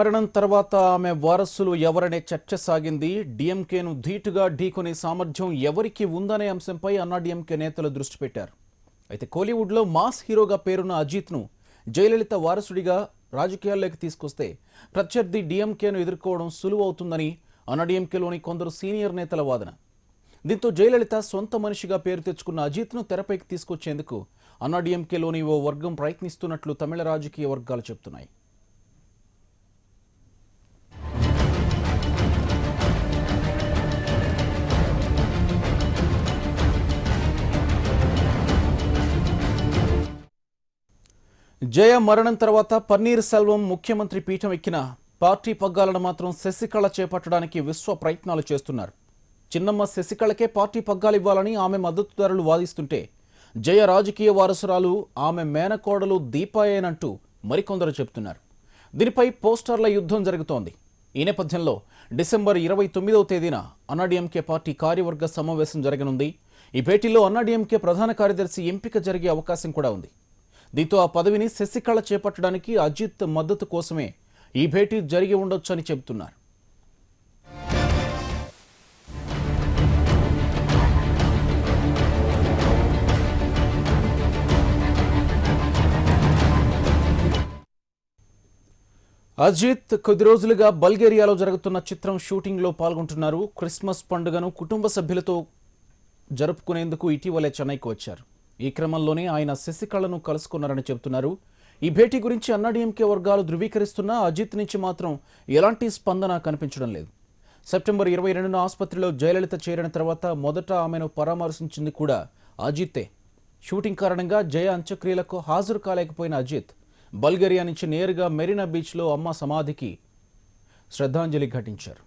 మరణం తర్వాత ఆమె వారసులు ఎవరనే చర్చ సాగింది. డీఎంకేను ధీటుగా ఢీకొనే సామర్థ్యం ఎవరికి ఉందనే అంశంపై అన్నాడీఎంకే నేతలు దృష్టి పెట్టారు. అయితే కోలీవుడ్లో మాస్ హీరోగా పేరున్న అజిత్ను జయలలిత వారసుడిగా రాజకీయాల్లోకి తీసుకొస్తే ప్రత్యర్థి డీఎంకేను ఎదుర్కోవడం సులువు అవుతుందని అన్నాడీఎంకేలోని కొందరు సీనియర్ నేతల వాదన. దీంతో జయలలిత సొంత మనిషిగా పేరు తెచ్చుకున్న అజిత్ను తెరపైకి తీసుకొచ్చేందుకు అన్నాడీఎంకేలోని ఓ వర్గం ప్రయత్నిస్తున్నట్లు తమిళ రాజకీయ వర్గాలు చెబుతున్నాయి. జయ మరణం తర్వాత పన్నీర్ సెల్వం ముఖ్యమంత్రి పీఠం ఎక్కిన పార్టీ పగ్గాలను మాత్రం శశికళ చేపట్టడానికి విశ్వ ప్రయత్నాలు చేస్తున్నారు. చిన్నమ్మ శశికళకే పార్టీ పగ్గాలు ఇవ్వాలని ఆమె మద్దతుదారులు వాదిస్తుంటే జయ రాజకీయ వారసురాలు ఆమె మేనకోడలు దీపాయేనంటూ మరికొందరు చెబుతున్నారు. దీనిపై పోస్టర్ల యుద్ధం జరుగుతోంది. ఈ నేపథ్యంలో డిసెంబర్ 29వ తేదీన అన్నాడీఎంకే పార్టీ కార్యవర్గ సమావేశం జరగనుంది. ఈ భేటీలో అన్నాడీఎంకే ప్రధాన కార్యదర్శి ఎంపిక జరిగే అవకాశం కూడా ఉంది. దీంతో ఆ పదవిని శశికళ చేపట్టడానికి అజిత్ మద్దతు కోసమే ఈ భేటీ జరిగి ఉండొచ్చని చెబుతున్నారు. అజిత్ కొద్ది రోజులుగా బల్గేరియాలో జరుగుతున్న చిత్రం షూటింగ్లో పాల్గొంటున్నారు. క్రిస్మస్ పండుగను కుటుంబ సభ్యులతో జరుపుకునేందుకు ఇటీవలే చెన్నైకి వచ్చారు. ఈ క్రమంలోనే ఆయన శశికళను కలుసుకున్నారని చెబుతున్నారు. ఈ భేటీ గురించి అన్నాడీఎంకే వర్గాలు ధృవీకరిస్తున్నా అజిత్ నుంచి మాత్రం ఎలాంటి స్పందన కనిపించడం లేదు. సెప్టెంబర్ 22న ఆసుపత్రిలో జయలలిత చేరిన తర్వాత మొదట ఆమెను పరామర్శించింది కూడా అజితే. షూటింగ్ కారణంగా జయ అంత్యక్రియలకు హాజరు కాలేకపోయిన అజిత్ బల్గేరియా నుంచి నేరుగా మెరీనా బీచ్లో అమ్మ సమాధికి శ్రద్ధాంజలి ఘటించారు.